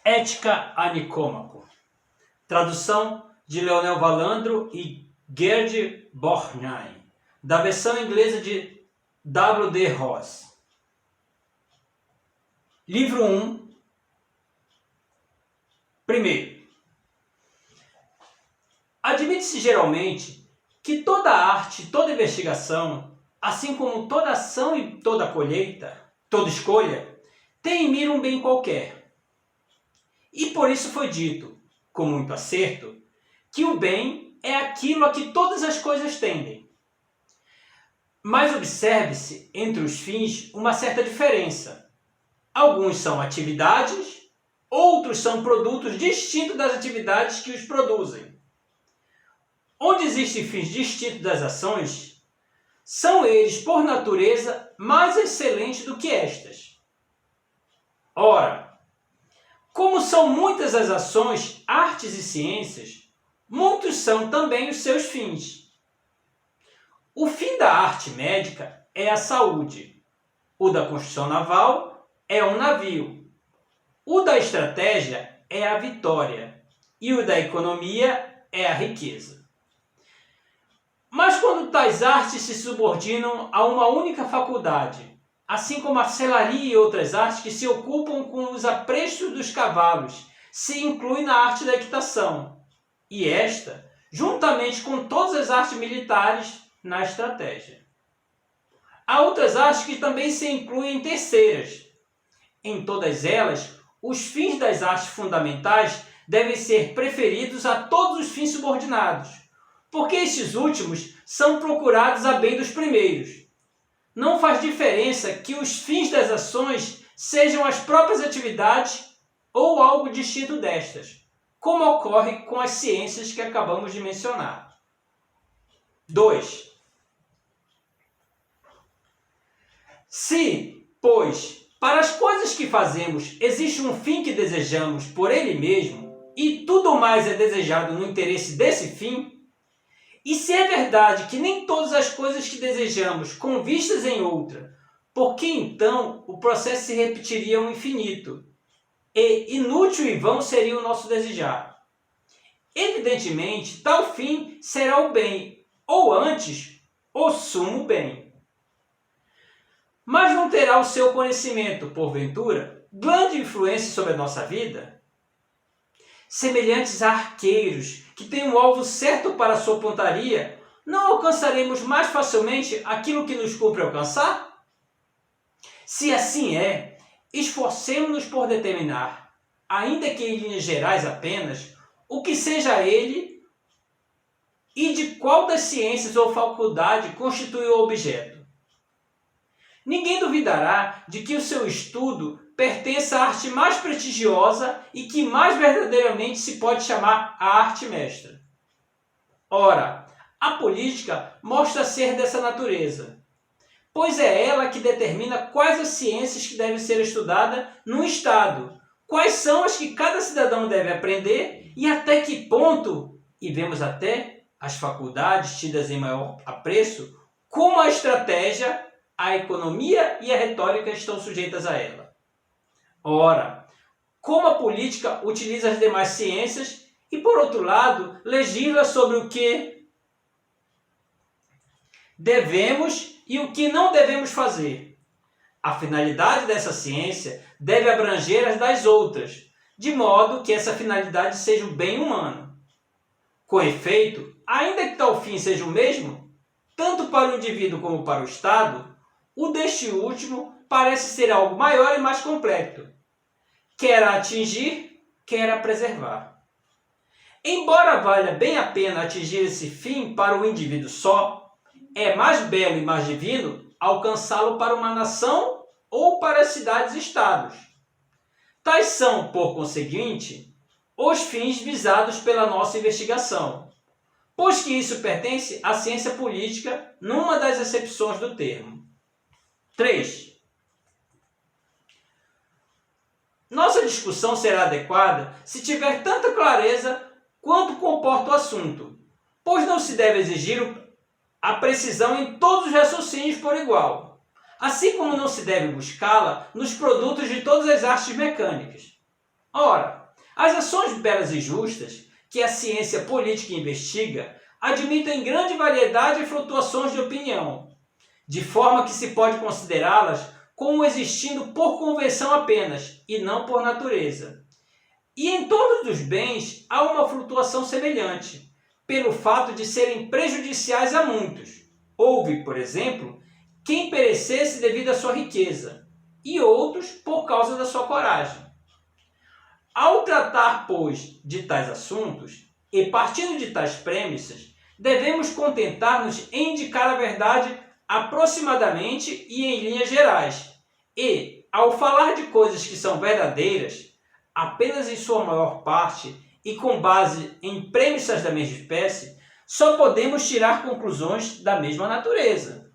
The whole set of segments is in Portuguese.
Ética a Nicômaco. Tradução de Leonel Valandro e Gerd Borgnine, da versão inglesa de W.D. Ross. Livro 1. Primeiro, admite-se geralmente que toda arte, toda investigação, assim como toda ação e toda colheita, toda escolha, tem em mira um bem qualquer. E por isso foi dito, com muito acerto, que o bem é aquilo a que todas as coisas tendem. Mas observe-se entre os fins uma certa diferença. Alguns são atividades, outros são produtos distintos das atividades que os produzem. Onde existem fins distintos das ações, são eles, por natureza, mais excelentes do que estas. Ora, como são muitas as ações, artes e ciências, muitos são também os seus fins. O fim da arte médica é a saúde. O da construção naval é um navio. O da estratégia é a vitória. E o da economia é a riqueza. Mas quando tais artes se subordinam a uma única faculdade, assim como a selaria e outras artes que se ocupam com os aprestos dos cavalos, se inclui na arte da equitação, e esta, juntamente com todas as artes militares, na estratégia. Há outras artes que também se incluem em terceiras. Em todas elas, os fins das artes fundamentais devem ser preferidos a todos os fins subordinados, porque estes últimos são procurados a bem dos primeiros. Não faz diferença que os fins das ações sejam as próprias atividades ou algo distinto destas, como ocorre com as ciências que acabamos de mencionar. 2. Se, pois, para as coisas que fazemos existe um fim que desejamos por ele mesmo, e tudo mais é desejado no interesse desse fim, e se é verdade que nem todas as coisas que desejamos com vistas em outra, porque então o processo se repetiria ao infinito, e inútil e vão seria o nosso desejar. Evidentemente, tal fim será o bem, ou antes, o sumo bem. Mas não terá o seu conhecimento, porventura, grande influência sobre a nossa vida? Semelhantes a arqueiros que têm um alvo certo para a sua pontaria, não alcançaremos mais facilmente aquilo que nos cumpre alcançar? Se assim é, esforcemo-nos por determinar, ainda que em linhas gerais apenas, o que seja ele e de qual das ciências ou faculdade constitui o objeto. Ninguém duvidará de que o seu estudo pertence à arte mais prestigiosa e que mais verdadeiramente se pode chamar a arte mestra. Ora, a política mostra ser dessa natureza, pois é ela que determina quais as ciências que devem ser estudadas num Estado, quais são as que cada cidadão deve aprender e até que ponto, e vemos até as faculdades tidas em maior apreço, como a estratégia, a economia e a retórica estão sujeitas a ela. Ora, como a política utiliza as demais ciências e, por outro lado, legisla sobre o que devemos e o que não devemos fazer. A finalidade dessa ciência deve abranger as das outras, de modo que essa finalidade seja o bem humano. Com efeito, ainda que tal fim seja o mesmo, tanto para o indivíduo como para o Estado, o deste último parece ser algo maior e mais completo, quer a atingir, quer a preservar. Embora valha bem a pena atingir esse fim para o indivíduo só, é mais belo e mais divino alcançá-lo para uma nação ou para cidades e estados. Tais são, por conseguinte, os fins visados pela nossa investigação, pois que isso pertence à ciência política numa das acepções do termo. 3. Nossa discussão será adequada se tiver tanta clareza quanto comporta o assunto, pois não se deve exigir a precisão em todos os raciocínios por igual, assim como não se deve buscá-la nos produtos de todas as artes mecânicas. Ora, as ações belas e justas que a ciência política investiga admitem grande variedade e flutuações de opinião, de forma que se pode considerá-las como existindo por convenção apenas, e não por natureza. E em torno dos bens há uma flutuação semelhante, pelo fato de serem prejudiciais a muitos. Houve, por exemplo, quem perecesse devido à sua riqueza, e outros por causa da sua coragem. Ao tratar, pois, de tais assuntos, e partindo de tais premissas, devemos contentar-nos em indicar a verdade aproximadamente e em linhas gerais. E, ao falar de coisas que são verdadeiras, apenas em sua maior parte e com base em premissas da mesma espécie, só podemos tirar conclusões da mesma natureza.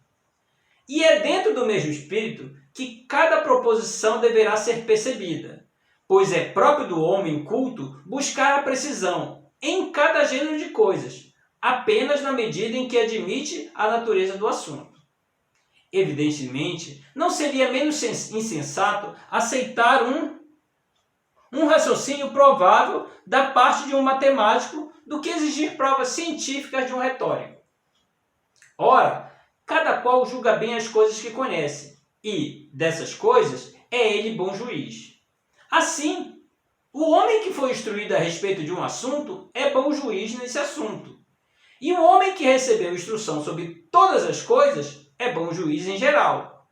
E é dentro do mesmo espírito que cada proposição deverá ser percebida, pois é próprio do homem culto buscar a precisão em cada gênero de coisas, apenas na medida em que admite a natureza do assunto. Evidentemente, não seria menos insensato aceitar um raciocínio provável da parte de um matemático do que exigir provas científicas de um retórico. Ora, cada qual julga bem as coisas que conhece, e, dessas coisas, é ele bom juiz. Assim, o homem que foi instruído a respeito de um assunto é bom juiz nesse assunto. E o homem que recebeu instrução sobre todas as coisas é bom juiz em geral.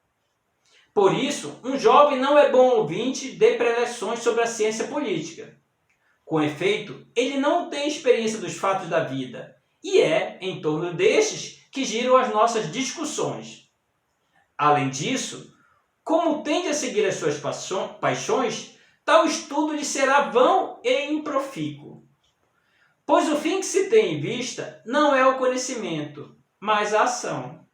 Por isso, um jovem não é bom ouvinte de preleções sobre a ciência política. Com efeito, ele não tem experiência dos fatos da vida, e é em torno destes que giram as nossas discussões. Além disso, como tende a seguir as suas paixões, tal estudo lhe será vão e improfícuo. Pois o fim que se tem em vista não é o conhecimento, mas a ação.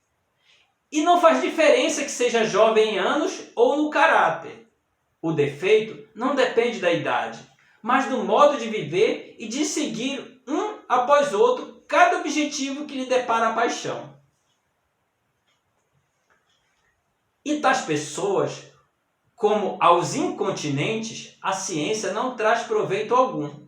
E não faz diferença que seja jovem em anos ou no caráter. O defeito não depende da idade, mas do modo de viver e de seguir um após outro cada objetivo que lhe depara a paixão. E tais pessoas, como aos incontinentes, a ciência não traz proveito algum.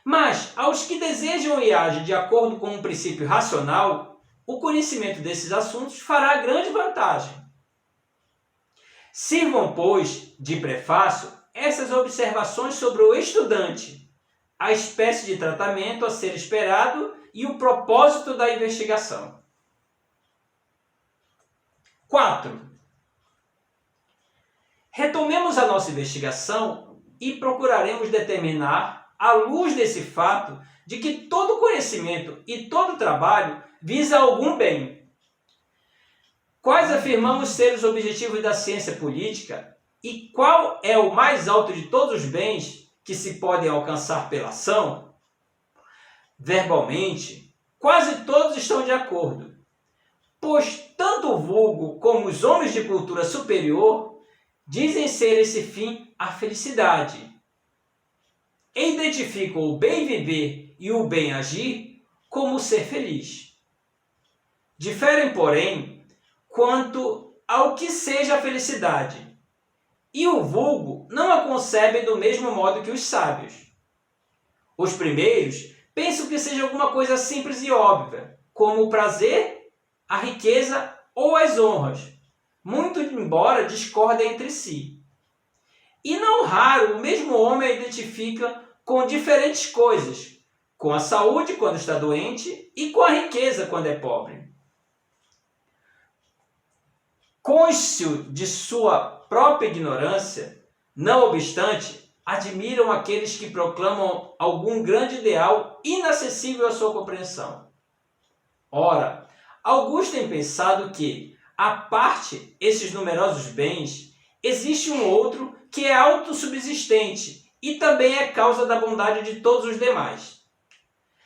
Mas aos que desejam e agem de acordo com um princípio racional, o conhecimento desses assuntos fará grande vantagem. Sirvam, pois, de prefácio essas observações sobre o estudante, a espécie de tratamento a ser esperado e o propósito da investigação. 4. Retomemos a nossa investigação e procuraremos determinar, à luz desse fato, de que todo conhecimento e todo trabalho visa algum bem. Quais afirmamos ser os objetivos da ciência política e qual é o mais alto de todos os bens que se podem alcançar pela ação? Verbalmente, quase todos estão de acordo, pois tanto o vulgo como os homens de cultura superior dizem ser esse fim a felicidade. E identificam o bem viver e o bem agir como ser feliz. Diferem, porém, quanto ao que seja a felicidade, e o vulgo não a concebe do mesmo modo que os sábios. Os primeiros pensam que seja alguma coisa simples e óbvia, como o prazer, a riqueza ou as honras, muito embora discordem entre si. E não raro o mesmo homem a identifica com diferentes coisas, com a saúde quando está doente e com a riqueza quando é pobre. Cônscio de sua própria ignorância, não obstante, admiram aqueles que proclamam algum grande ideal inacessível à sua compreensão. Ora, alguns têm pensado que, à parte esses numerosos bens, existe um outro que é autossubsistente e também é causa da bondade de todos os demais.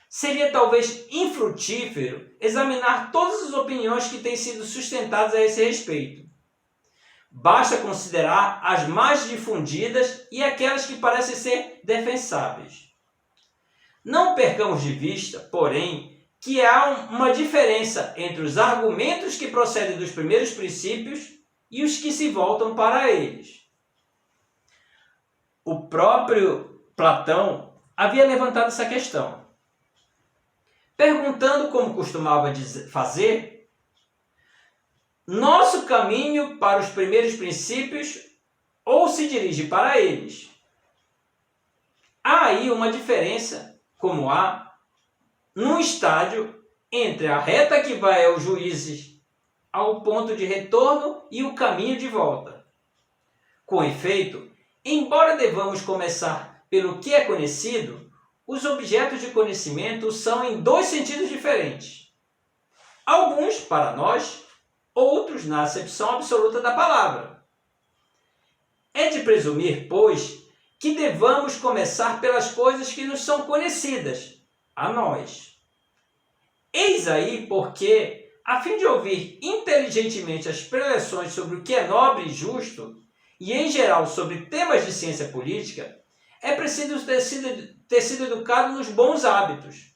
Seria talvez infrutífero examinar todas as opiniões que têm sido sustentadas a esse respeito. Basta considerar as mais difundidas e aquelas que parecem ser defensáveis. Não percamos de vista, porém, que há uma diferença entre os argumentos que procedem dos primeiros princípios e os que se voltam para eles. O próprio Platão havia levantado essa questão, perguntando como costumava fazer, nosso caminho para os primeiros princípios ou se dirige para eles. Há aí uma diferença, como há num estádio entre a reta que vai aos juízes, ao ponto de retorno e o caminho de volta. Com efeito, embora devamos começar pelo que é conhecido, os objetos de conhecimento são em dois sentidos diferentes. Alguns para nós, outros na acepção absoluta da palavra. É de presumir, pois, que devamos começar pelas coisas que nos são conhecidas, a nós. Eis aí porque, a fim de ouvir inteligentemente as preleções sobre o que é nobre e justo, e em geral sobre temas de ciência política, é preciso ter sido educado nos bons hábitos.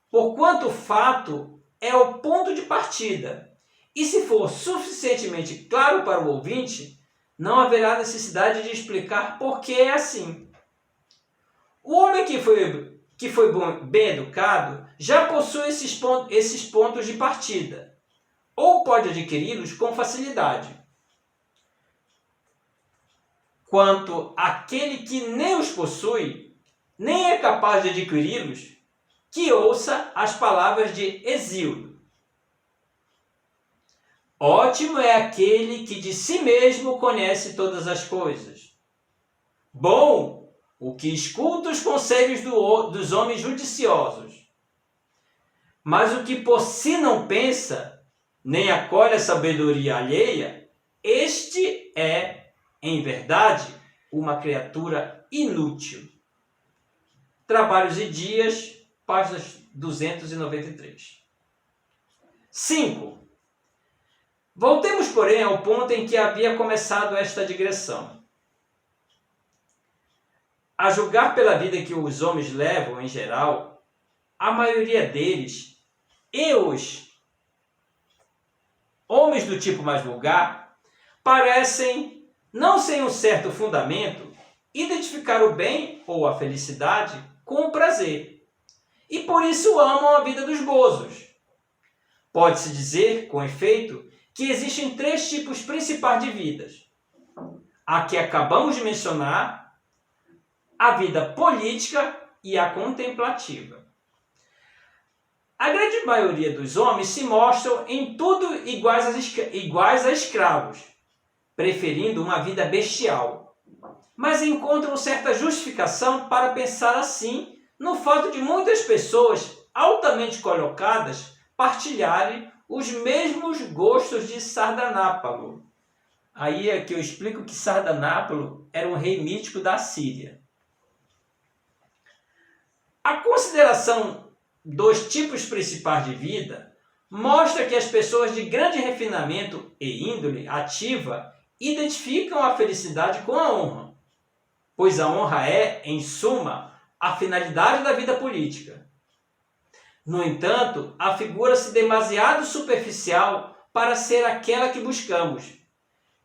Porquanto o fato é o ponto de partida, e se for suficientemente claro para o ouvinte, não haverá necessidade de explicar por que é assim. O homem que foi bem educado já possui esses pontos de partida, ou pode adquiri-los com facilidade. Quanto àquele que nem os possui, nem é capaz de adquiri-los, que ouça as palavras de Hesíodo. Ótimo é aquele que de si mesmo conhece todas as coisas. Bom o que escuta os conselhos dos homens judiciosos. Mas o que por si não pensa, nem acolhe a sabedoria alheia, este é, em verdade, uma criatura inútil. Trabalhos e Dias, páginas 293. 5. Voltemos, porém, ao ponto em que havia começado esta digressão. A julgar pela vida que os homens levam em geral, a maioria deles, e os homens do tipo mais vulgar, parecem, não sem um certo fundamento, identificar o bem ou a felicidade com o prazer, e por isso amam a vida dos gozos. Pode-se dizer, com efeito, que existem três tipos principais de vidas. A que acabamos de mencionar, a vida política e a contemplativa. A grande maioria dos homens se mostram em tudo iguais a escravos, preferindo uma vida bestial, mas encontram certa justificação para pensar assim no fato de muitas pessoas altamente colocadas partilharem os mesmos gostos de Sardanápalo. Aí é que eu explico que Sardanápalo era um rei mítico da Síria. A consideração dos tipos principais de vida mostra que as pessoas de grande refinamento e índole ativa identificam a felicidade com a honra, pois a honra é, em suma, a finalidade da vida política. No entanto, afigura-se demasiado superficial para ser aquela que buscamos,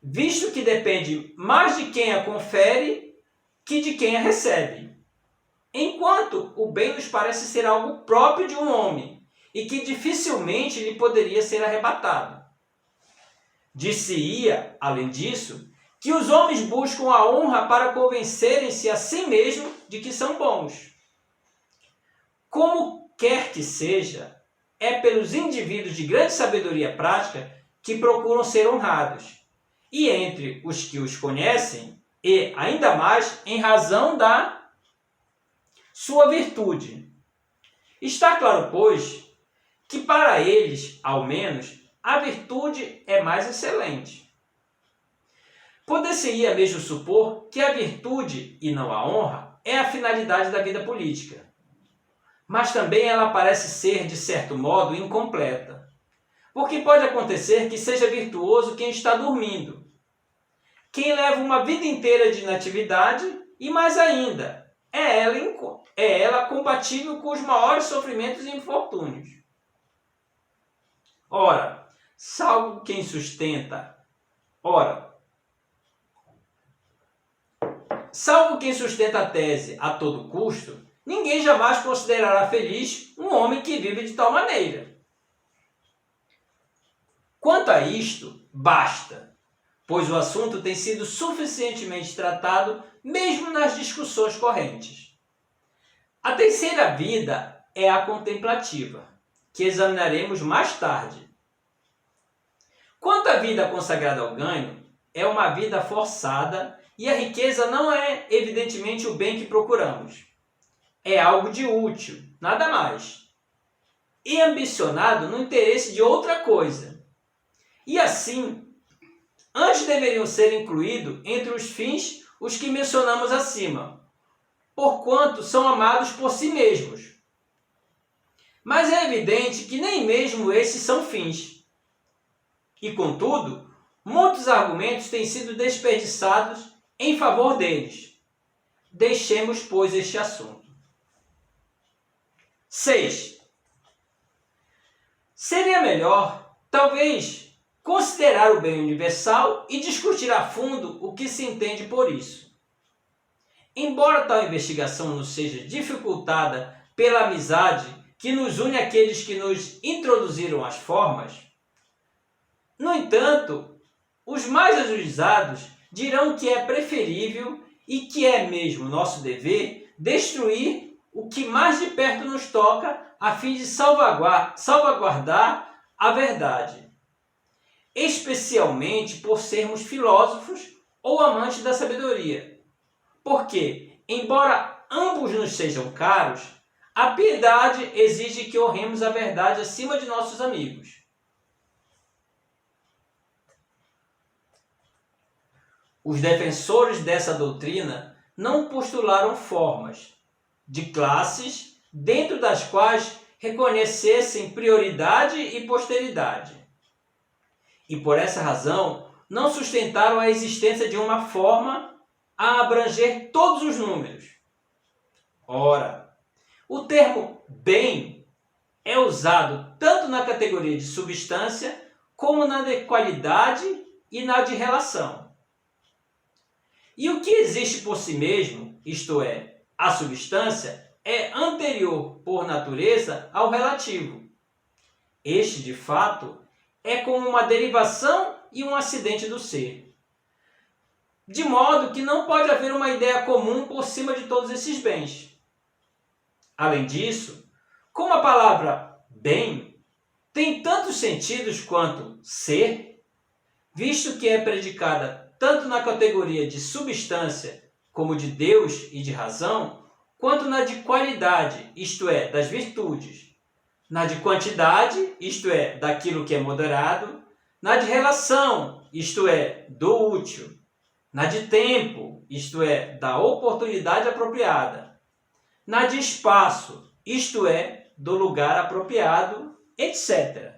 visto que depende mais de quem a confere que de quem a recebe. Enquanto o bem nos parece ser algo próprio de um homem e que dificilmente lhe poderia ser arrebatado. Dir-se-ia, além disso, que os homens buscam a honra para convencerem-se a si mesmos de que são bons. Como quer que seja, é pelos indivíduos de grande sabedoria prática que procuram ser honrados, e entre os que os conhecem, e ainda mais em razão da sua virtude. Está claro, pois, que para eles, ao menos, a virtude é mais excelente. Poder-se-ia mesmo supor que a virtude, e não a honra, é a finalidade da vida política. Mas também ela parece ser, de certo modo, incompleta. Porque pode acontecer que seja virtuoso quem está dormindo, quem leva uma vida inteira de inatividade e, mais ainda, é ela compatível com os maiores sofrimentos e infortúnios. Ora, salvo quem salvo quem sustenta a tese a todo custo, ninguém jamais considerará feliz um homem que vive de tal maneira. Quanto a isto, basta, pois o assunto tem sido suficientemente tratado mesmo nas discussões correntes. A terceira vida é a contemplativa, que examinaremos mais tarde. Quanto à vida consagrada ao ganho, é uma vida forçada e a riqueza não é evidentemente o bem que procuramos. É algo de útil, nada mais. E ambicionado no interesse de outra coisa. E assim, antes deveriam ser incluídos entre os fins os que mencionamos acima, porquanto são amados por si mesmos. Mas é evidente que nem mesmo esses são fins. E, contudo, muitos argumentos têm sido desperdiçados em favor deles. Deixemos, pois, este assunto. 6. Seria melhor, talvez, considerar o bem universal e discutir a fundo o que se entende por isso. Embora tal investigação nos seja dificultada pela amizade que nos une àqueles que nos introduziram as formas, no entanto, os mais ajuizados dirão que é preferível e que é mesmo nosso dever destruir o que mais de perto nos toca a fim de salvaguardar a verdade, especialmente por sermos filósofos ou amantes da sabedoria. Porque, embora ambos nos sejam caros, a piedade exige que honremos a verdade acima de nossos amigos. Os defensores dessa doutrina não postularam formas de classes dentro das quais reconhecessem prioridade e posteridade. E por essa razão, não sustentaram a existência de uma forma a abranger todos os números. Ora, o termo bem é usado tanto na categoria de substância como na de qualidade e na de relação. E o que existe por si mesmo, isto é, a substância, é anterior por natureza ao relativo. Este, de fato, é como uma derivação e um acidente do ser. De modo que não pode haver uma ideia comum por cima de todos esses bens. Além disso, como a palavra bem tem tantos sentidos quanto ser, visto que é predicada tanto na categoria de substância como de Deus e de razão, quanto na de qualidade, isto é, das virtudes, na de quantidade, isto é, daquilo que é moderado, na de relação, isto é, do útil, na de tempo, isto é, da oportunidade apropriada, na de espaço, isto é, do lugar apropriado, etc.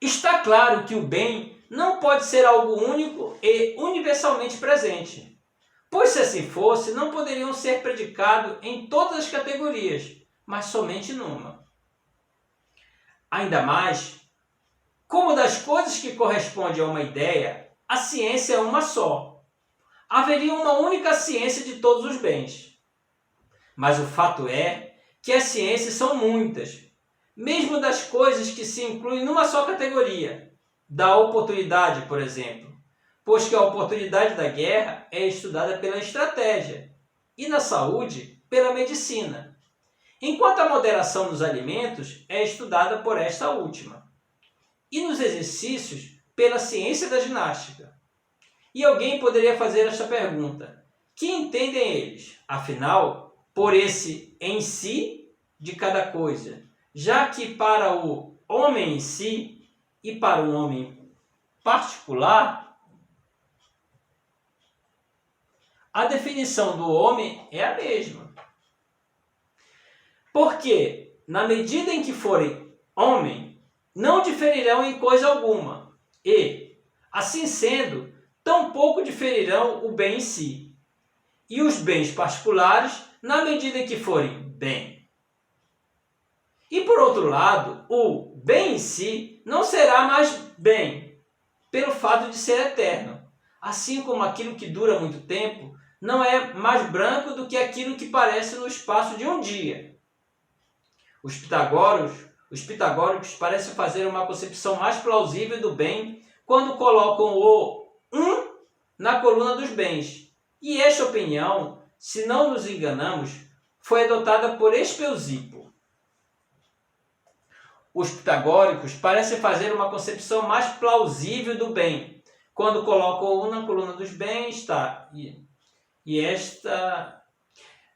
Está claro que o bem não pode ser algo único e universalmente presente, pois se assim fosse, não poderiam ser predicados em todas as categorias, mas somente numa. Ainda mais, como das coisas que correspondem a uma ideia, a ciência é uma só. Haveria uma única ciência de todos os bens. Mas o fato é que as ciências são muitas, mesmo das coisas que se incluem numa só categoria, da oportunidade, por exemplo, pois que a oportunidade da guerra é estudada pela estratégia e na saúde pela medicina, enquanto a moderação nos alimentos é estudada por esta última, e nos exercícios pela ciência da ginástica. E alguém poderia fazer esta pergunta: que entendem eles, afinal, por esse em si de cada coisa, já que para o homem em si e para o homem particular, a definição do homem é a mesma. Porque, na medida em que forem homem, não diferirão em coisa alguma, e, assim sendo, tampouco diferirão o bem em si, e os bens particulares, na medida em que forem bem. E por outro lado, o bem em si não será mais bem, pelo fato de ser eterno, assim como aquilo que dura muito tempo não é mais branco do que aquilo que parece no espaço de um dia. Os pitagóricos parecem fazer uma concepção mais plausível do bem quando colocam o na coluna dos bens. E esta opinião, se não nos enganamos, foi adotada por Espeusipo. Os pitagóricos parecem fazer uma concepção mais plausível do bem quando colocam o na coluna dos bens, tá?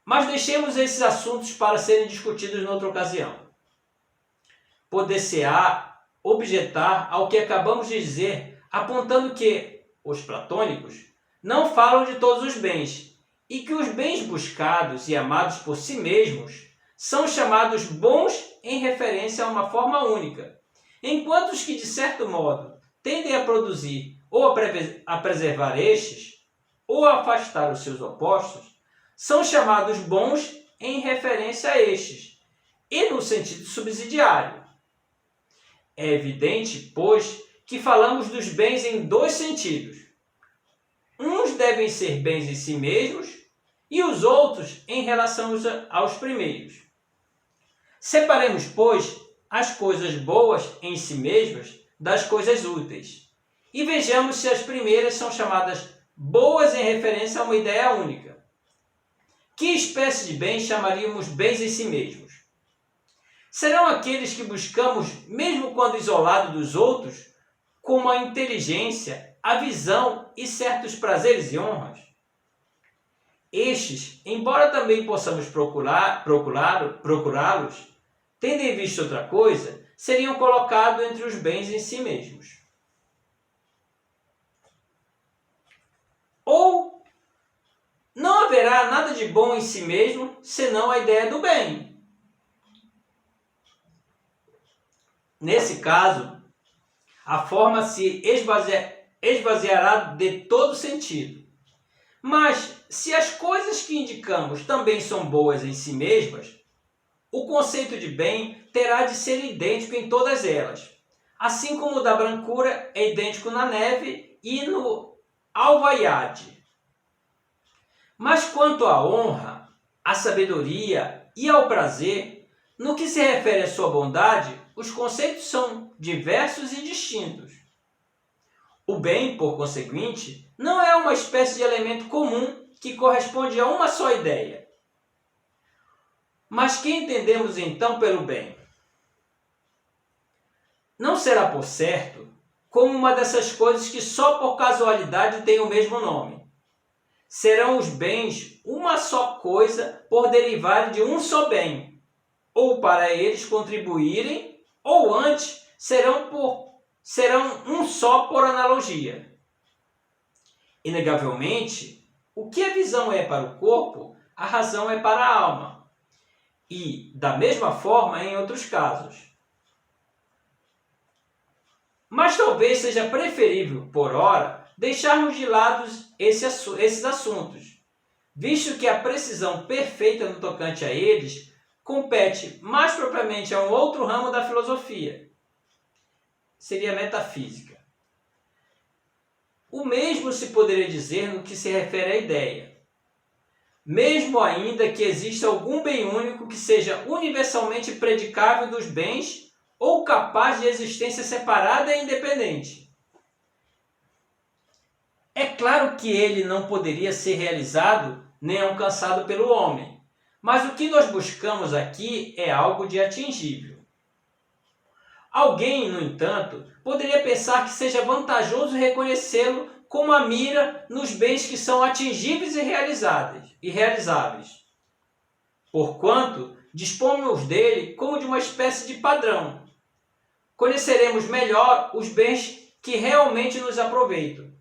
Mas deixemos esses assuntos para serem discutidos em outra ocasião. Poder-se-á objetar ao que acabamos de dizer, apontando que os platônicos não falam de todos os bens e que os bens buscados e amados por si mesmos são chamados bons em referência a uma forma única, enquanto os que, de certo modo, tendem a produzir ou a preservar estes, ou a afastar os seus opostos, são chamados bons em referência a estes, e no sentido subsidiário. É evidente, pois, que falamos dos bens em dois sentidos. Uns devem ser bens em si mesmos e os outros em relação aos primeiros. Separemos, pois, as coisas boas em si mesmas das coisas úteis e vejamos se as primeiras são chamadas boas em referência a uma ideia única. Que espécie de bens chamaríamos bens em si mesmos? Serão aqueles que buscamos, mesmo quando isolados dos outros, como a inteligência, a visão e certos prazeres e honras? Estes, embora também possamos procurá-los, tendo em vista outra coisa, seriam colocados entre os bens em si mesmos. Ou não haverá nada de bom em si mesmo, senão a ideia do bem. Nesse caso, a forma se esvaziará de todo sentido. Mas, se as coisas que indicamos também são boas em si mesmas, o conceito de bem terá de ser idêntico em todas elas, assim como o da brancura é idêntico na neve e no alvaiade. Mas quanto à honra, à sabedoria e ao prazer, no que se refere à sua bondade, os conceitos são diversos e distintos. O bem, por conseguinte, não é uma espécie de elemento comum que corresponde a uma só ideia. Mas que entendemos então pelo bem? Não será, por certo, como uma dessas coisas que só por casualidade têm o mesmo nome. Serão os bens uma só coisa por derivarem de um só bem, ou para eles contribuírem, ou antes serão um só por analogia. Inegavelmente, o que a visão é para o corpo, a razão é para a alma. E, da mesma forma, em outros casos. Mas talvez seja preferível, por ora, deixarmos de lado esses assuntos, visto que a precisão perfeita no tocante a eles compete mais propriamente a um outro ramo da filosofia. Seria a metafísica. O mesmo se poderia dizer no que se refere à ideia. Mesmo ainda que exista algum bem único que seja universalmente predicável dos bens ou capaz de existência separada e independente. É claro que ele não poderia ser realizado nem alcançado pelo homem, mas o que nós buscamos aqui é algo de atingível. Alguém, no entanto, poderia pensar que seja vantajoso reconhecê-lo como a mira nos bens que são atingíveis e realizáveis, porquanto dispomos dele como de uma espécie de padrão. Conheceremos melhor os bens que realmente nos aproveitam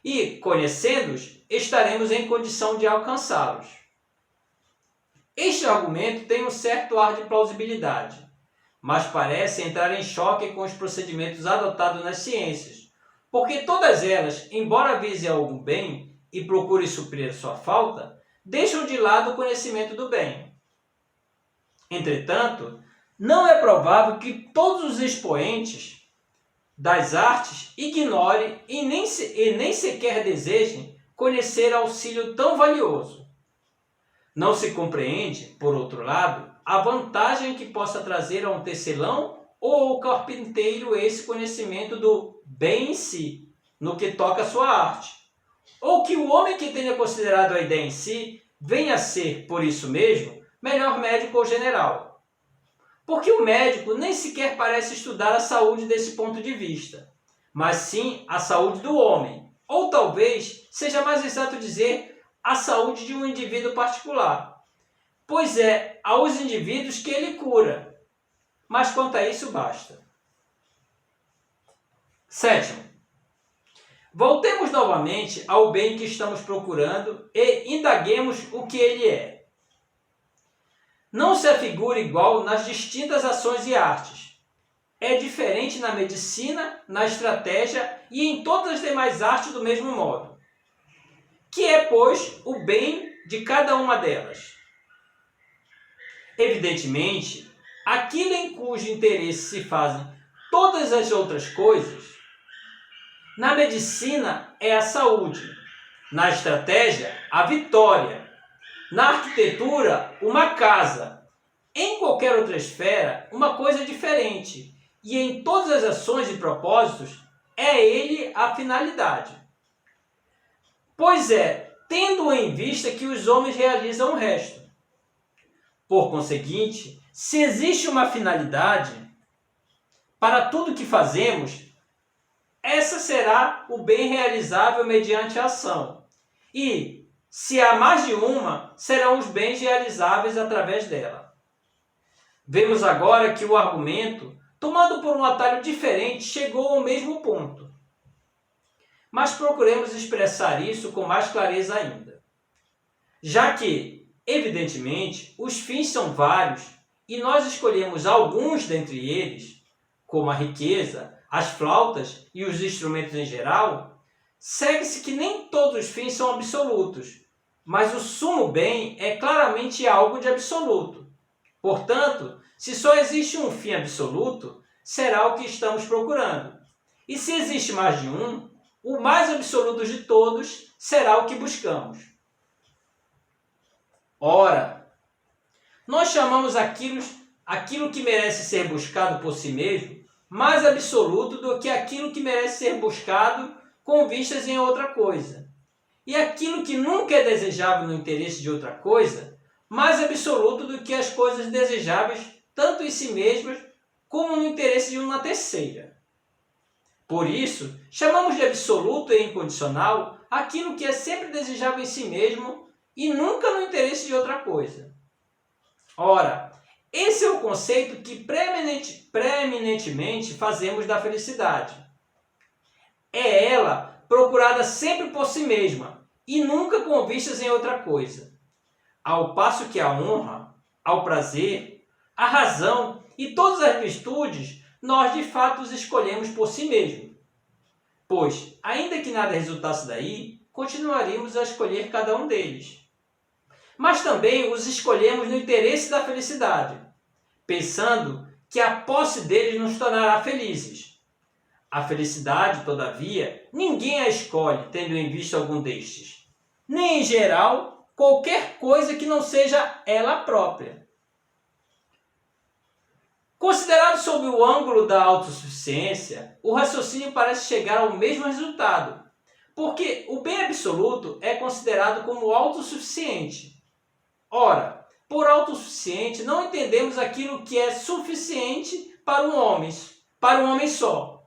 e, conhecendo-os, estaremos em condição de alcançá-los. Este argumento tem um certo ar de plausibilidade, mas parece entrar em choque com os procedimentos adotados nas ciências, porque todas elas, embora visem algum bem e procurem suprir a sua falta, deixam de lado o conhecimento do bem. Entretanto, não é provável que todos os expoentes das artes ignore e nem sequer desejem conhecer auxílio tão valioso. Não se compreende, por outro lado, a vantagem que possa trazer a um tecelão ou ao carpinteiro esse conhecimento do bem em si, no que toca à sua arte, ou que o homem que tenha considerado a ideia em si venha a ser, por isso mesmo, melhor médico ou general. Porque o médico nem sequer parece estudar a saúde desse ponto de vista, mas sim a saúde do homem, ou talvez seja mais exato dizer a saúde de um indivíduo particular, pois é aos indivíduos que ele cura, mas quanto a isso basta. Sétimo, voltemos novamente ao bem que estamos procurando e indaguemos o que ele é. Não se afigura igual nas distintas ações e artes. É diferente na medicina, na estratégia e em todas as demais artes do mesmo modo. Que é, pois, o bem de cada uma delas? Evidentemente, aquilo em cujo interesse se fazem todas as outras coisas. Na medicina é a saúde, na estratégia a vitória, na arquitetura uma casa, em qualquer outra esfera uma coisa diferente, e em todas as ações e propósitos é ele a finalidade. Pois é, tendo em vista que os homens realizam o resto. Por conseguinte, se existe uma finalidade para tudo que fazemos, essa será o bem realizável mediante a ação. E, se há mais de uma, serão os bens realizáveis através dela. Vemos agora que o argumento, tomando por um atalho diferente, chegou ao mesmo ponto. Mas procuremos expressar isso com mais clareza ainda. Já que, evidentemente, os fins são vários e nós escolhemos alguns dentre eles, como a riqueza, as flautas e os instrumentos em geral, segue-se que nem todos os fins são absolutos, mas o sumo bem é claramente algo de absoluto. Portanto, se só existe um fim absoluto, será o que estamos procurando. E se existe mais de um, o mais absoluto de todos será o que buscamos. Ora, nós chamamos aquilo que merece ser buscado por si mesmo mais absoluto do que aquilo que merece ser buscado com vistas em outra coisa. E aquilo que nunca é desejável no interesse de outra coisa, mais absoluto do que as coisas desejáveis tanto em si mesmas como no interesse de uma terceira. Por isso, chamamos de absoluto e incondicional aquilo que é sempre desejável em si mesmo e nunca no interesse de outra coisa. Ora, esse é o conceito que preeminentemente fazemos da felicidade. É ela procurada sempre por si mesma e nunca com vistas em outra coisa. Ao passo que a honra, ao prazer, a razão e todas as virtudes nós de fato os escolhemos por si mesmo. Pois, ainda que nada resultasse daí, continuaríamos a escolher cada um deles. Mas também os escolhemos no interesse da felicidade, pensando que a posse deles nos tornará felizes. A felicidade, todavia, ninguém a escolhe tendo em vista algum destes, nem em geral qualquer coisa que não seja ela própria. Considerado sob o ângulo da autossuficiência, o raciocínio parece chegar ao mesmo resultado, porque o bem absoluto é considerado como autossuficiente. Ora, por autossuficiente não entendemos aquilo que é suficiente para um homem só,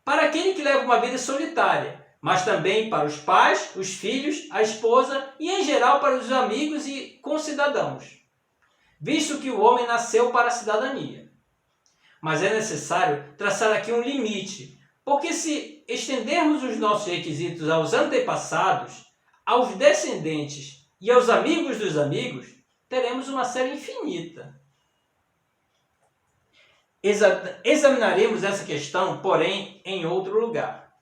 para aquele que leva uma vida solitária, mas também para os pais, os filhos, a esposa e, em geral, para os amigos e concidadãos, visto que o homem nasceu para a cidadania. Mas é necessário traçar aqui um limite, porque se estendermos os nossos requisitos aos antepassados, aos descendentes e aos amigos dos amigos, teremos uma série infinita. Examinaremos essa questão, porém, em outro lugar.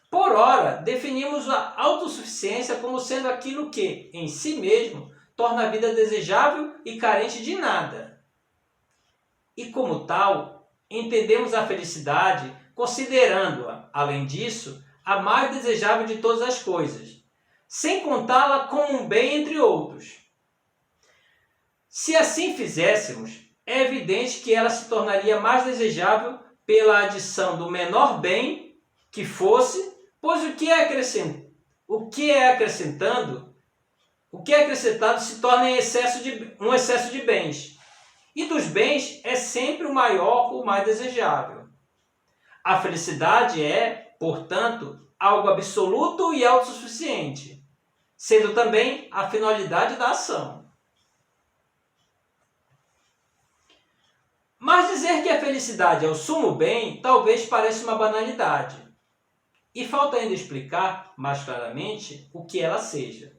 Por ora, definimos a autossuficiência como sendo aquilo que, em si mesmo, torna a vida desejável e carente de nada. E como tal, entendemos a felicidade considerando-a, além disso, a mais desejável de todas as coisas, sem contá-la como um bem entre outros. Se assim fizéssemos, é evidente que ela se tornaria mais desejável pela adição do menor bem que fosse, pois o que é acrescentado se torna um excesso de bens. E dos bens é sempre o maior ou o mais desejável. A felicidade é, portanto, algo absoluto e autossuficiente, sendo também a finalidade da ação. Mas dizer que a felicidade é o sumo bem talvez pareça uma banalidade, e falta ainda explicar mais claramente o que ela seja.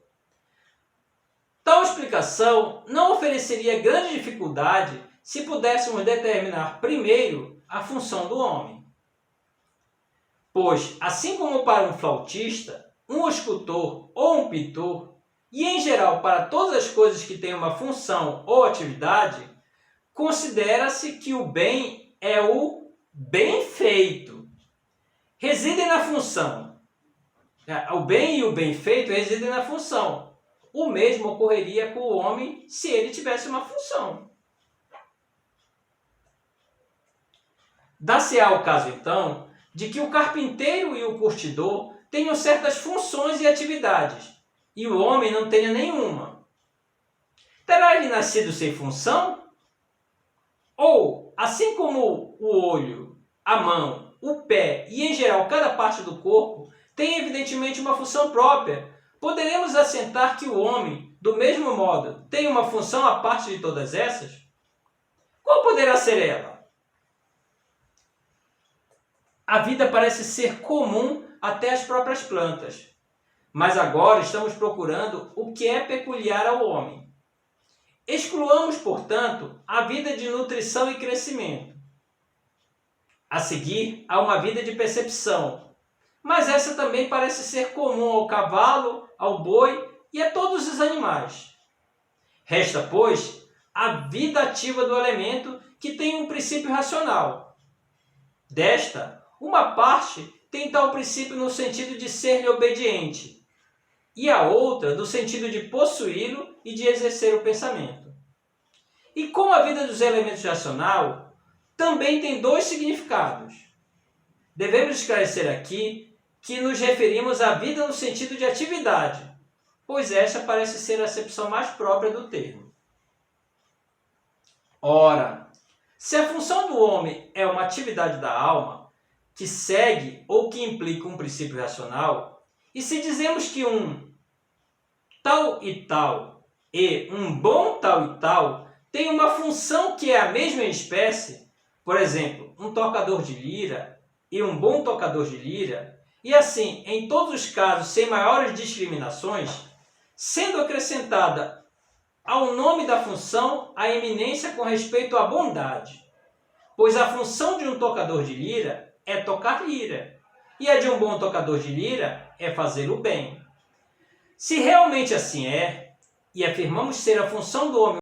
Tal explicação não ofereceria grande dificuldade se pudéssemos determinar primeiro a função do homem. Pois, assim como para um flautista, um escultor ou um pintor, e em geral para todas as coisas que têm uma função ou atividade, considera-se que o bem é o bem feito. Residem na função. O bem e o bem feito residem na função. O mesmo ocorreria com o homem se ele tivesse uma função. Dá-se-á o caso, então, de que o carpinteiro e o curtidor tenham certas funções e atividades, e o homem não tenha nenhuma. Terá ele nascido sem função? Ou, assim como o olho, a mão, o pé e, em geral, cada parte do corpo tem evidentemente uma função própria, poderemos assentar que o homem, do mesmo modo, tem uma função à parte de todas essas? Qual poderá ser ela? A vida parece ser comum até às próprias plantas, mas agora estamos procurando o que é peculiar ao homem. Excluamos, portanto, a vida de nutrição e crescimento. A seguir, há uma vida de percepção, mas essa também parece ser comum ao cavalo, ao boi e a todos os animais. Resta, pois, a vida ativa do elemento que tem um princípio racional. Desta, uma parte tem tal princípio no sentido de ser-lhe obediente, e a outra no sentido de possuí-lo e de exercer o pensamento. E como a vida dos elementos racional também tem dois significados. Devemos esclarecer aqui que nos referimos à vida no sentido de atividade, pois esta parece ser a acepção mais própria do termo. Ora, se a função do homem é uma atividade da alma, que segue ou que implica um princípio racional, e se dizemos que um tal e tal e um bom tal e tal tem uma função que é a mesma em espécie, por exemplo, um tocador de lira e um bom tocador de lira, e assim, em todos os casos, sem maiores discriminações, sendo acrescentada ao nome da função a eminência com respeito à bondade, pois a função de um tocador de lira é tocar lira, e a de um bom tocador de lira é fazer o bem. Se realmente assim é, e afirmamos ser a função do homem